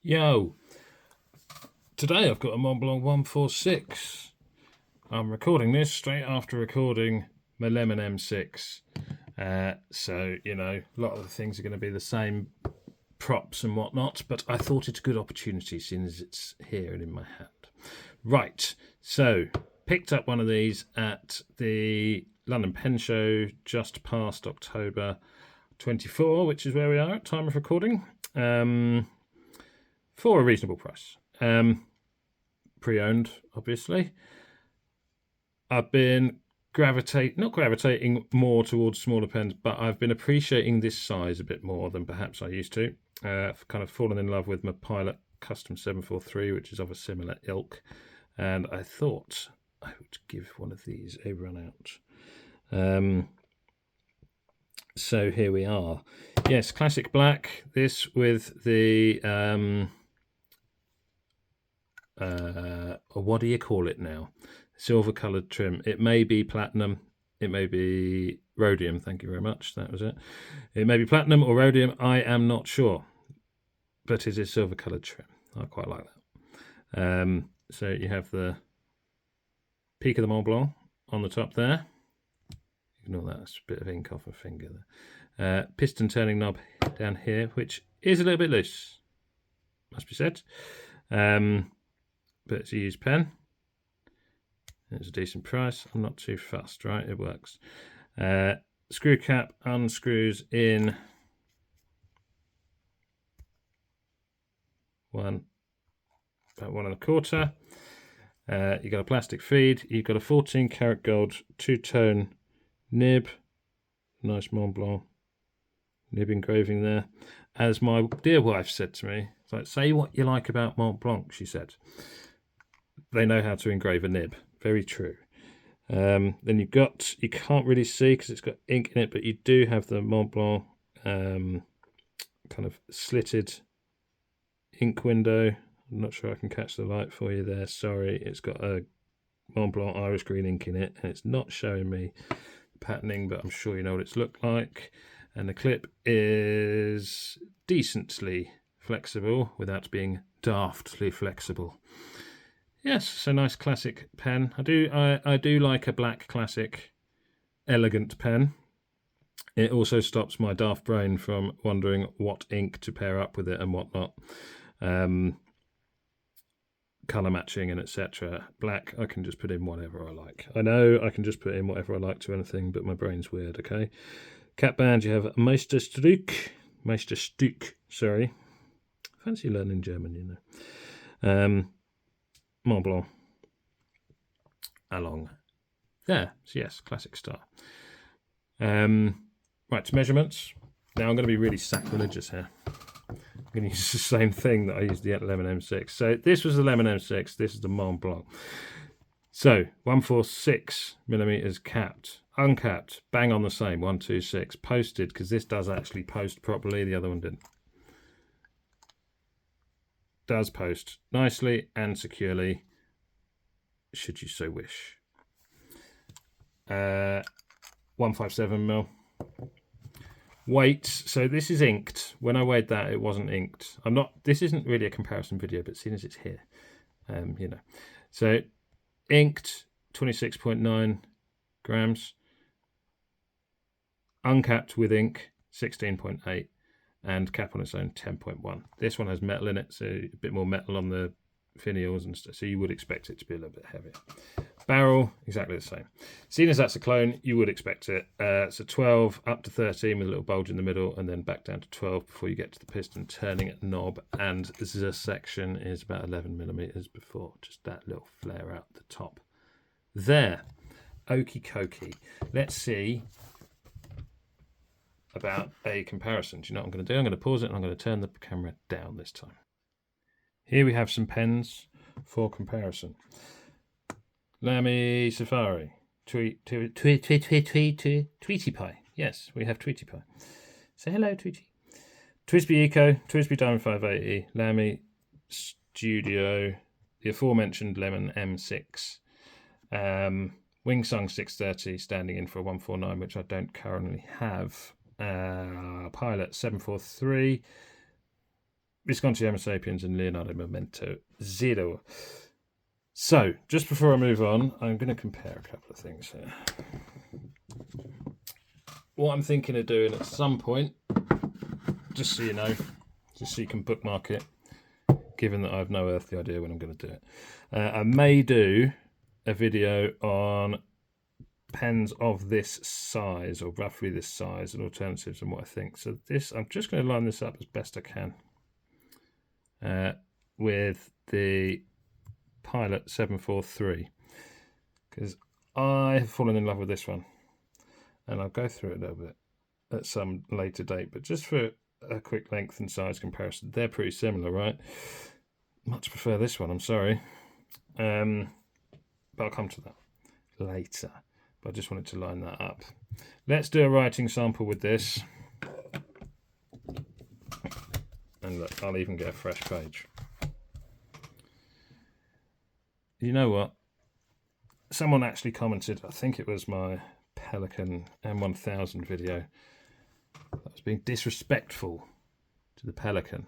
Yo, today I've got a Montblanc 146. I'm recording this straight after recording my Lemon M6. So, a lot of the things are going to be the same props and whatnot, but I thought it's a good opportunity seeing as it's here and in my hand. Right, so picked up one of these at the London Pen Show just past October 24, which is where we are at time of recording. For a reasonable price. Pre-owned, obviously. I've been not gravitating more towards smaller pens, but I've been appreciating this size a bit more than perhaps I used to. I've kind of fallen in love with my Pilot Custom 743, which is of a similar ilk, and I thought I would give one of these a run out. So here we are. Yes, classic black. This with the what do you call it now? Silver coloured trim. It may be platinum. It may be rhodium. Thank you very much. That was it. It may be platinum or rhodium. I am not sure. But it is silver coloured trim. I quite like that. So you have the peak of the Montblanc on the top there. Ignore that. That's a bit of ink off a finger there. Piston turning knob down here, which is a little bit loose. Must be said. But it's a used pen. It's a decent price. I'm not too fussed, right? It works. Screw cap unscrews in about 1 1/4. You've got a plastic feed. You've got a 14 karat gold two-tone nib. Nice Montblanc nib engraving there. As my dear wife said to me, it's like, say what you like about Montblanc, she said. They know how to engrave a nib. Very true. Then you can't really see because it's got ink in it, but you do have the Montblanc kind of slitted ink window. I'm not sure I can catch the light for you there. Sorry, it's got a Montblanc Irish green ink in it, and it's not showing me the patterning, but I'm sure you know what it's looked like. And the clip is decently flexible without being daftly flexible. Yes, it's a nice classic pen. I do like a black classic elegant pen. It also stops my daft brain from wondering what ink to pair up with it and whatnot. Colour matching and etc. Black, I can just put in whatever I like. I know I can just put in whatever I like to anything, but my brain's weird, okay? Cap band, you have Meisterstück, sorry. Fancy learning German, you know. Montblanc along there. So yes, classic style. Right, to measurements. Now I'm going to be really sacrilegious here. I'm going to use the same thing that I used the Lemon M6. So this was the Lemon M6. This is the Montblanc. So 146mm capped, uncapped, bang on the same. 126 posted because this does actually post properly. The other one didn't. Does post nicely and securely, should you so wish. 157mm. Weight, so this is inked. When I weighed that, it wasn't inked. This isn't really a comparison video, but seeing as it's here, So inked, 26.9 grams. Uncapped with ink, 16.8. And cap on its own, 10.1. This one has metal in it, so a bit more metal on the finials and stuff, so you would expect it to be a little bit heavier. Barrel, exactly the same. Seeing as that's a clone, you would expect it. So 12 up to 13 with a little bulge in the middle, and then back down to 12 before you get to the piston turning knob. And the section is about 11mm before, just that little flare out the top. There. Okie dokie. Let's see about a comparison. Do you know what I'm going to do? I'm going to pause it and I'm going to turn the camera down this time. Here we have some pens for comparison. Lamy Safari, Tweety Pie. Yes, we have Tweety Pie. Say hello, Tweety. Twisby Eco, Twisby Diamond 580, Lamy Studio, the aforementioned Lemon M6, Wingsung 630 standing in for a 149, which I don't currently have. Pilot 743, Visconti Homo sapiens and Leonardo Memento Zero. So, just before I move on, I'm going to compare a couple of things here. What I'm thinking of doing at some point, just so you know, just so you can bookmark it, given that I have no earthly idea when I'm going to do it. I may do a video on pens of this size, or roughly this size, and alternatives and what I think. So this, I'm just going to line this up as best I can with the Pilot 743, because I have fallen in love with this one, and I'll go through it a little bit at some later date, but just for a quick length and size comparison, they're pretty similar, right? Much prefer this one, I'm sorry, but I'll come to that later. But I just wanted to line that up. Let's do a writing sample with this, and look, I'll even get a fresh page. You know what? Someone actually commented, I think it was my Pelican M1000 video, that was being disrespectful to the Pelican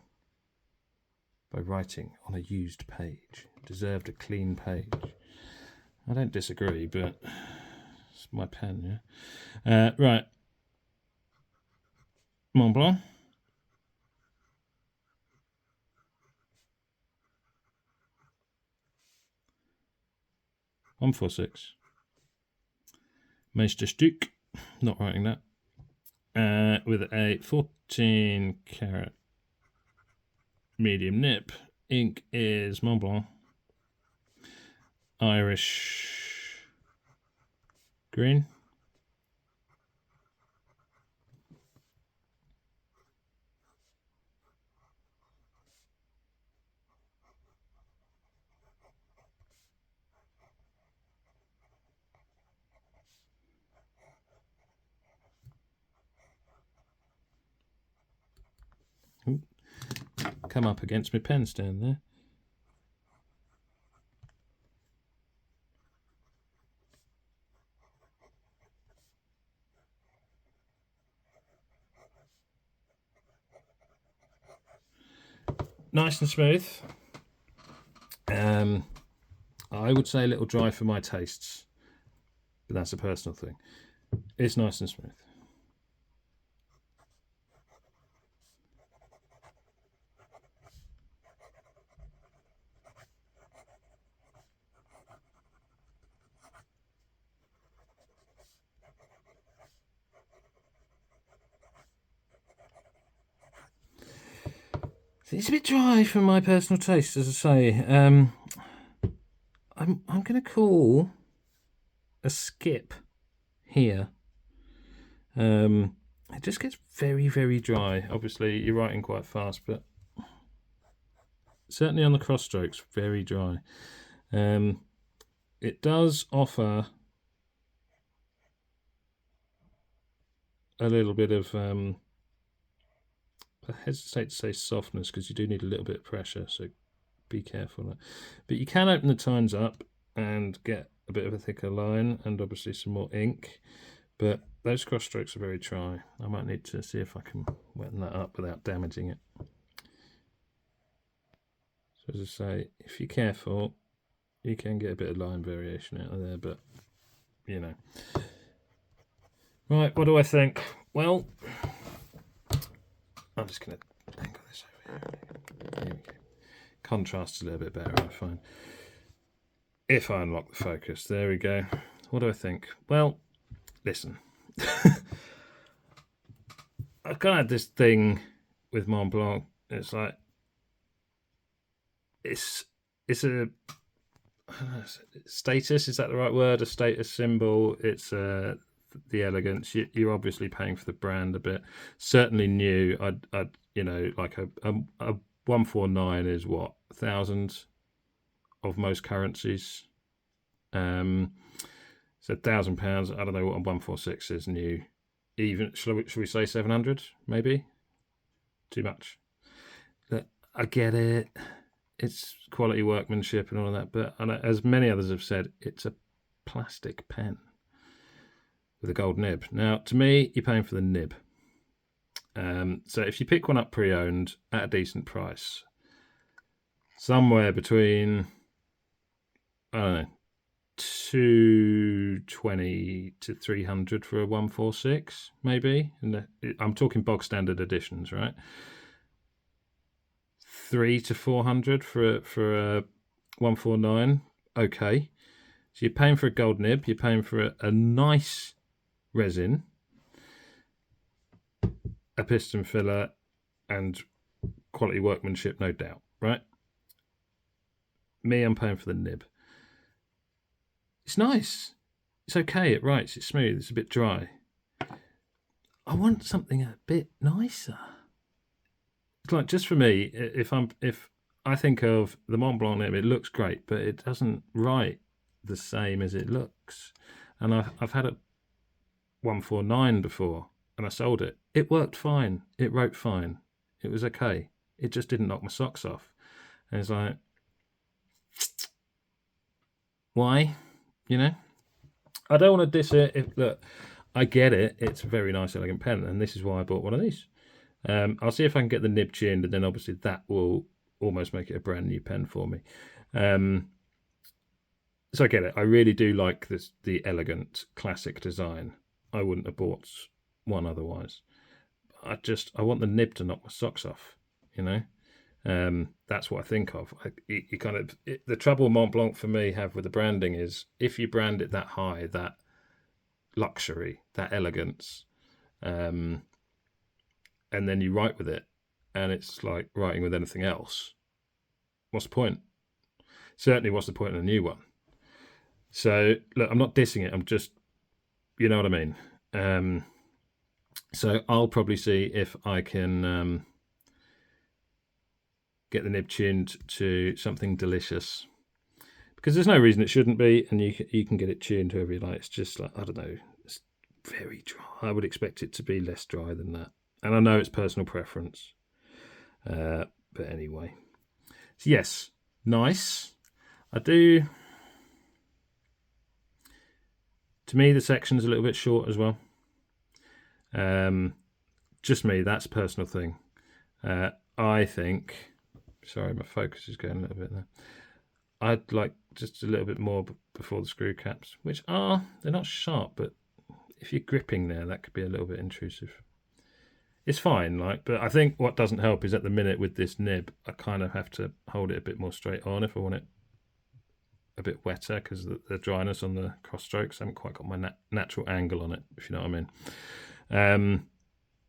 by writing on a used page. Deserved a clean page. I don't disagree, but it's my pen, yeah? Right. Montblanc. .146. Meisterstück. Not writing that. With a 14 karat medium nib. Ink is Montblanc. Irish green. Ooh. Come up against my pen stand there. Nice and smooth. I would say a little dry for my tastes, but that's a personal thing. It's nice and smooth. It's a bit dry for my personal taste, as I say. I'm going to call a skip here. It just gets very, very dry. Obviously, you're writing quite fast, but certainly on the cross strokes, very dry. It does offer a little bit of, I hesitate to say softness, because you do need a little bit of pressure, so be careful. But you can open the tines up and get a bit of a thicker line, and obviously some more ink. But those cross strokes are very dry. I might need to see if I can wetten that up without damaging it. So as I say, if you're careful, you can get a bit of line variation out of there, but you know. Right, what do I think? Well, I'm just going to angle this over here. There we go. Contrasts a little bit better, I find. If I unlock the focus, there we go. What do I think? Well, listen. I've kind of had this thing with Montblanc. It's like, it's a status, is that the right word? A status symbol. It's the Elegance. You're obviously paying for the brand a bit. Certainly new. I'd you know, like a 149 is what, 1,000 of most currencies. So £1,000. I don't know what a 146 is new. Even should we say 700? Maybe. Too much. But I get it. It's quality workmanship and all of that, but as many others have said, it's a plastic pen with a gold nib. Now, to me, you're paying for the nib. So if you pick one up pre-owned at a decent price, somewhere between, I don't know, 220 to 300 for a 146, maybe. And I'm talking bog standard editions, right? 3 to 400 for a 149. Okay. So you're paying for a gold nib, you're paying for a nice resin, a piston filler, and quality workmanship, no doubt, right? Me, I'm paying for the nib. It's nice. It's okay. It writes. It's smooth. It's a bit dry. I want something a bit nicer. It's like, just for me, if I think of the Montblanc nib, it looks great, but it doesn't write the same as it looks. And I've had a 149 before, and I sold it. It worked fine. It wrote fine. It was okay. It just didn't knock my socks off. And it's like, why? You know, I don't want to diss it. Look, I get it. It's a very nice, elegant pen, and this is why I bought one of these. I'll see if I can get the nib tuned, and then obviously that will almost make it a brand new pen for me. So I get it. I really do like the elegant classic design. I wouldn't have bought one otherwise. I want the nib to knock my socks off, you know. That's what I think of. The trouble Montblanc for me have with the branding is if you brand it that high, that luxury, that elegance, and then you write with it, and it's like writing with anything else. What's the point? Certainly, what's the point in a new one? So look, I'm not dissing it. I'm just, you know what I mean. So I'll probably see if I can get the nib tuned to something delicious, because there's no reason it shouldn't be, and you can get it tuned however you like. It's just like, I don't know, it's very dry. I would expect it to be less dry than that, and I know it's personal preference, but anyway. So yes, nice. I do. To me, the section's a little bit short as well. Just me, that's a personal thing. I think, sorry, my focus is going a little bit there. I'd like just a little bit more before the screw caps, which they're not sharp, but if you're gripping there, that could be a little bit intrusive. It's fine, but I think what doesn't help is at the minute with this nib, I kind of have to hold it a bit more straight on if I want it a bit wetter, because the dryness on the cross strokes, I haven't quite got my natural angle on it, if you know what I mean.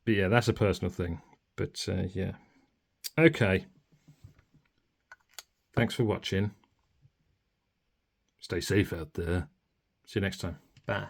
But yeah, that's a personal thing. But yeah. Okay. Thanks for watching. Stay safe out there. See you next time. Bye.